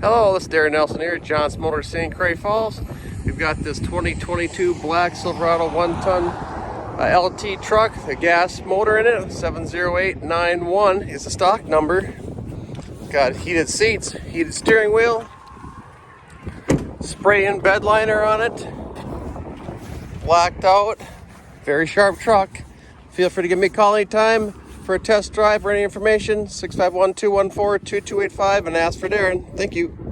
Hello, this is Darren Nelson here at John's Motors, St. Croix Falls. We've got this 2022 black Silverado 1-ton LT truck, a gas motor in it. 70891 is the stock number. Got heated seats, heated steering wheel, spray-in bed liner on it, blacked out, very sharp truck. Feel free to give me a call anytime for a test drive or any information. 651-214-2285 and ask for Darren. Thank you.